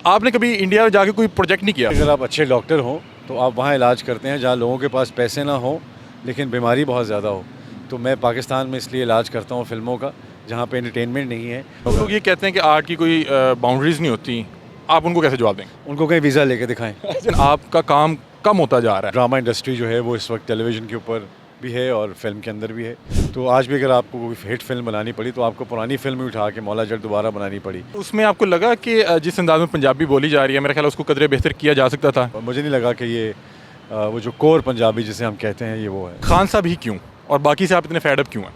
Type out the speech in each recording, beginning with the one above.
आपने कभी इंडिया जाके कोई प्रोजेक्ट नहीं किया? अगर आप अच्छे डॉक्टर हों तो आप वहाँ इलाज करते हैं जहाँ लोगों के पास पैसे ना हो लेकिन बीमारी बहुत ज़्यादा हो। तो मैं पाकिस्तान में इसलिए इलाज करता हूँ फ़िल्मों का, जहाँ पे एंटरटेनमेंट नहीं है। लोग ये कहते हैं कि आर्ट की कोई बाउंड्रीज नहीं होती, आप उनको कैसे जवाब देंगे? उनको कहीं वीज़ा लेके दिखाएं। आपका काम कम होता जा रहा है। ड्रामा इंडस्ट्री जो है वो इस वक्त टेलीविज़न के ऊपर भी है और फिल्म के अंदर भी है। तो आज भी अगर आपको कोई हिट फिल्म बनानी पड़ी तो आपको पुरानी फिल्म ही उठा के मौला जट दोबारा बनानी पड़ी। उसमें आपको लगा कि जिस अंदाज में पंजाबी बोली जा रही है, मेरा ख्याल है उसको कदरे बेहतर किया जा सकता था। मुझे नहीं लगा कि ये वो जो कोर पंजाबी जिसे हम कहते हैं ये वो है। खान साहब ही क्यों, और बाकी से आप इतने फेड अप क्यों हैं?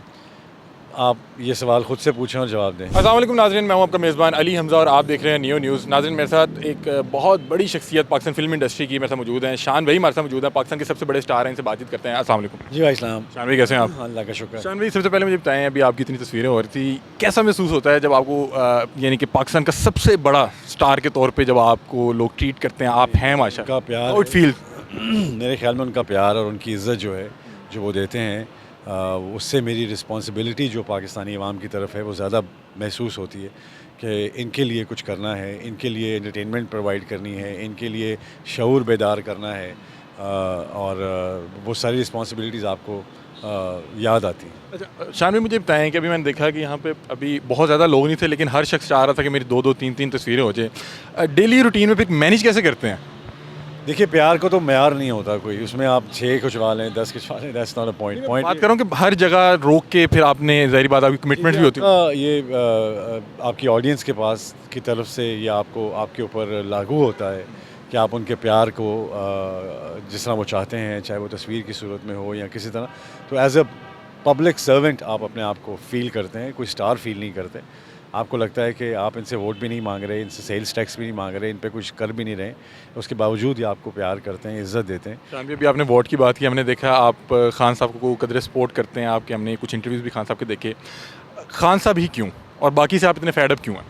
आप ये सवाल खुद से पूछें और जवाब दें। अस्सलाम वालेकुम नाज़रीन, मैं हूं आपका मेज़बान अली हमज़ा और आप देख रहे हैं नियो न्यूज़। नाज़रीन, मेरे साथ एक बहुत बड़ी शख्सियत पाकिस्तान फिल्म इंडस्ट्री की मेरे साथ मौजूद हैं। शान भाई हमारे साथ मौजूद हैं, पाकिस्तान के सबसे बड़े स्टार हैं, इनसे बातचीत करते हैं। अस्सलाम वालेकुम। जी भाई इस्लाम। शान भाई कैसे हैं आप? अल्लाह का शुक्र। शान भाई, सबसे पहले मुझे बताएं, अभी आपकी इतनी तस्वीरें हो रही थी, कैसा महसूस होता है जब आपको यानी कि पाकिस्तान का सबसे बड़ा स्टार के तौर पर जब आपको लोग ट्रीट करते हैं, आप हैं माशा, उनका प्यार, हाउ इट फील? मेरे ख्याल में उनका प्यार और उनकी इज़्ज़त जो है जो वो देते हैं, उससे मेरी रिस्पॉन्सिबिलिटी जो पाकिस्तानी अवाम की तरफ है वो ज़्यादा महसूस होती है कि इनके लिए कुछ करना है, इनके लिए एंटरटेनमेंट प्रोवाइड करनी है, इनके लिए शऊर बेदार करना है, और वो सारी रिस्पॉन्सिबिलिटीज़ आपको याद आती हैं। अच्छा शान भाई, मुझे बताएं कि अभी मैंने देखा कि यहाँ पे अभी बहुत ज़्यादा लोग नहीं थे, लेकिन हर शख्स चाह रहा था कि मेरी दो दो तीन तीन तस्वीरें हो जाए। डेली रूटीन में फिर मैनेज कैसे करते हैं? देखिए, प्यार को तो म्यार नहीं होता कोई, उसमें आप 6 खिंचवा लें 10 खिंचवा लें, दैट्स नॉट अ पॉइंट। बात कर रहा हूँ कि हर जगह रोक के फिर आपने, ज़ाहिर बात आपकी कमिटमेंट भी होती है। ये आपकी ऑडियंस के पास की तरफ से ये आपको आपके ऊपर लागू होता है कि आप उनके प्यार को जिस तरह वो चाहते हैं, चाहे वो तस्वीर की सूरत में हो या किसी तरह, तो एज अ पब्लिक सर्वेंट आप अपने आप को फ़ील करते हैं, कोई स्टार फील नहीं करते। आपको लगता है कि आप इनसे वोट भी नहीं मांग रहे, इनसे सेल्स टैक्स भी नहीं मांग रहे, इन पे कुछ कर भी नहीं रहे, उसके बावजूद ही आपको प्यार करते हैं, इज़्ज़त देते हैं। शान भाई, अभी आपने वोट की बात की, हमने देखा आप खान साहब को कदर सपोर्ट करते हैं आपके, हमने कुछ इंटरव्यूज़ भी खान साहब के देखे। खान साहब ही क्यों, और बाकी से आप इतने फेड अप क्यों हैं?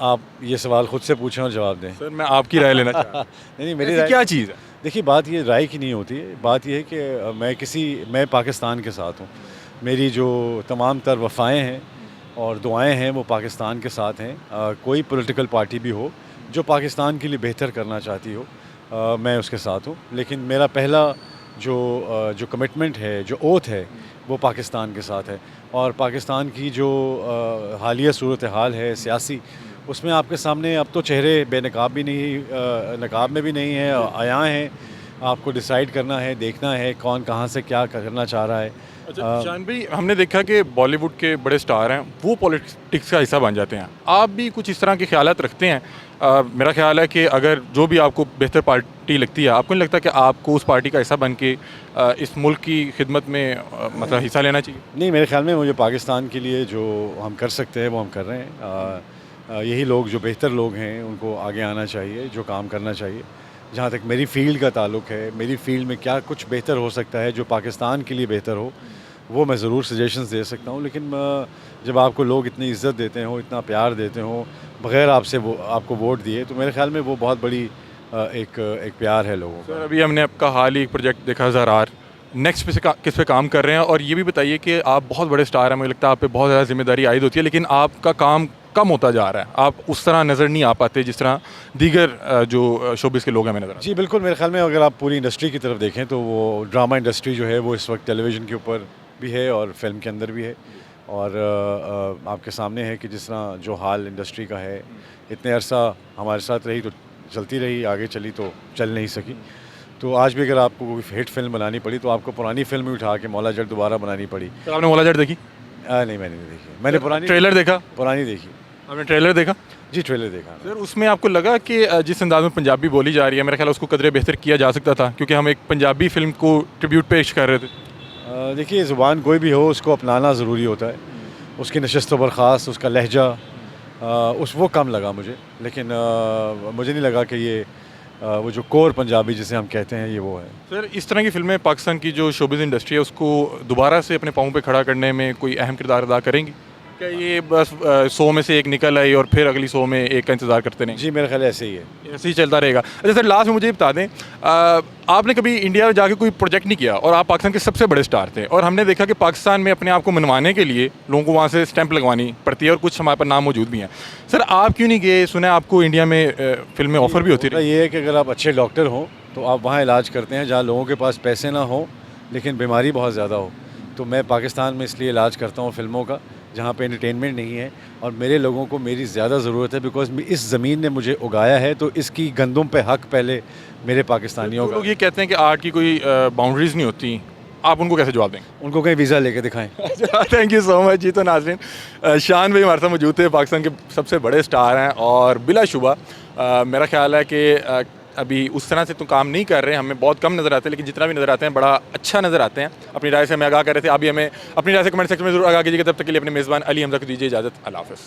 आप ये सवाल खुद से पूछें और जवाब दें। सर, मैं आपकी राय लेना चाह रहा हूँ। नहीं, मेरी ऐसी राय क्या चीज़ है? देखिए, बात ये राय की नहीं होती है, बात ये है कि मैं पाकिस्तान के साथ हूँ। मेरी जो तमाम तर वफ़ाएँ हैं और दुआएं हैं वो पाकिस्तान के साथ हैं। कोई पॉलिटिकल पार्टी भी हो जो पाकिस्तान के लिए बेहतर करना चाहती हो, मैं उसके साथ हूँ। लेकिन मेरा पहला जो कमिटमेंट है, जो ओथ है, वो पाकिस्तान के साथ है। और पाकिस्तान की जो हालिया सूरत हाल है सियासी, उसमें आपके सामने अब तो चेहरे बेनकाब भी नहीं, नकाब में भी नहीं है, आया हैं। आपको डिसाइड करना है, देखना है कौन कहाँ से क्या करना चाह रहा है। अच्छा शान भाई, हमने देखा कि बॉलीवुड के बड़े स्टार हैं वो पॉलिटिक्स का हिस्सा बन जाते हैं, आप भी कुछ इस तरह के ख्यालात रखते हैं? मेरा ख्याल है कि अगर जो भी आपको बेहतर पार्टी लगती है, आपको नहीं लगता कि आपको उस पार्टी का हिस्सा बन के इस मुल्क की खिदमत में मतलब हिस्सा लेना चाहिए? नहीं, मेरे ख्याल में मुझे पाकिस्तान के लिए जो हम कर सकते हैं वो हम कर रहे हैं। यही लोग जो बेहतर लोग हैं उनको आगे आना चाहिए, जो काम करना चाहिए। जहाँ तक मेरी फ़ील्ड का ताल्लुक़ है, मेरी फ़ील्ड में क्या कुछ बेहतर हो सकता है जो पाकिस्तान के लिए बेहतर हो, वो मैं ज़रूर सजेशंस दे सकता हूँ। लेकिन जब आपको लोग इतनी इज़्ज़त देते हों, इतना प्यार देते हों, बग़ैर आपको वोट दिए, तो मेरे ख़्याल में वो बहुत बड़ी एक प्यार है लोगों का। सर, अभी हमने आपका हाल ही एक प्रोजेक्ट देखा ज़रार, नेक्स्ट किस पे काम कर रहे हैं? और ये भी बताइए कि आप बहुत बड़े स्टार हैं, मुझे लगता है आप पे बहुत ज़्यादा जिम्मेदारी आयद होती है, लेकिन आपका काम कम होता जा रहा है, आप उस तरह नज़र नहीं आ पाते जिस तरह दीगर जो शोबिस के लोग हैं हमें नज़र। जी बिल्कुल, मेरे ख्याल में अगर आप पूरी इंडस्ट्री की तरफ देखें तो वो ड्रामा इंडस्ट्री जो है वो इस वक्त टेलीविज़न के ऊपर भी है और फिल्म के अंदर भी है। और आपके सामने है कि जिस तरह जो हाल इंडस्ट्री का है, इतने अरसा हमारे साथ रही तो चलती रही, आगे चली तो चल नहीं सकी। तो आज भी अगर आपको कोई हिट फिल्म बनानी पड़ी तो आपको पुरानी फिल्म ही उठा के मौला जट दोबारा बनानी पड़ी। तो आपने मौला जट देखी? नहीं, मैंने नहीं देखी। मैंने ट्रेलर देखा? पुरानी देखी। आपने ट्रेलर देखा? जी, ट्रेलर देखा। सर, उसमें आपको लगा कि जिस अंदाज में पंजाबी बोली जा रही है, मेरा ख्याल उसको कदरे बेहतर किया जा सकता था, क्योंकि हम एक पंजाबी फिल्म को ट्रिब्यूट पेश कर रहे थे। देखिए, ज़ुबान कोई भी हो उसको अपनाना ज़रूरी होता है, उसकी नशस्त व बर्खास्त, उसका लहजा, वो कम लगा मुझे। लेकिन मुझे नहीं लगा कि ये वो जो कोर पंजाबी जिसे हम कहते हैं ये वो है। सर, इस तरह की फिल्में पाकिस्तान की जो शोबिज़ इंडस्ट्री है उसको दोबारा से अपने पाँव पे खड़ा करने में कोई अहम किरदार अदा करेंगी? क्या ये बस 100 में से एक निकल आई और फिर अगली 100 में एक का इंतज़ार करते नहीं? जी मेरा ख्याल है ऐसे ही है। ऐसे ही चलता रहेगा। अच्छा सर, लास्ट में मुझे ये बता दें, आपने कभी इंडिया जाके कोई प्रोजेक्ट नहीं किया और आप पाकिस्तान के सबसे बड़े स्टार थे, और हमने देखा कि पाकिस्तान में अपने आप को मनवाने के लिए लोगों को वहाँ से स्टैंप लगवानी पड़ती है और कुछ हमारे पास नाम मौजूद भी हैं। सर आप क्यों नहीं गए? सुना है आपको इंडिया में फिल्में ऑफ़र भी होती रही। ये है कि अगर आप अच्छे डॉक्टर हों तो आप वहाँ इलाज करते हैं जहाँ लोगों के पास पैसे ना हो लेकिन बीमारी बहुत ज़्यादा हो। तो मैं पाकिस्तान में इसलिए इलाज करता हूँ फिल्मों का, जहाँ पे एंटरटेनमेंट नहीं है और मेरे लोगों को मेरी ज़्यादा ज़रूरत है, बिकॉज इस ज़मीन ने मुझे उगाया है, तो इसकी गंदुम पे हक पहले मेरे पाकिस्तानियों का। लोग ये कहते हैं कि आर्ट की कोई बाउंड्रीज़ नहीं होती, आप उनको कैसे जवाब देंगे? उनको कहीं वीज़ा लेके दिखाएं। थैंक यू सो मच जी। तो नाज़रीन, शान भाई हमारे साथ मौजूद थे, पाकिस्तान के सबसे बड़े स्टार हैं और बिलाशुबा मेरा ख्याल है कि अभी उस तरह से तो काम नहीं कर रहे, हमें बहुत कम नज़र आते हैं, लेकिन जितना भी नज़र आते हैं बड़ा अच्छा नज़र आते हैं। अपनी राय से हमें आगाह कर रहे थे, अभी हमें अपनी राय से कमेंट सेक्शन में जरूर आगाह कीजिएगा। तब तक के लिए अपने मेज़बान अली हमजा को दीजिए इजाज़त। अल्लाह हाफ़िज़।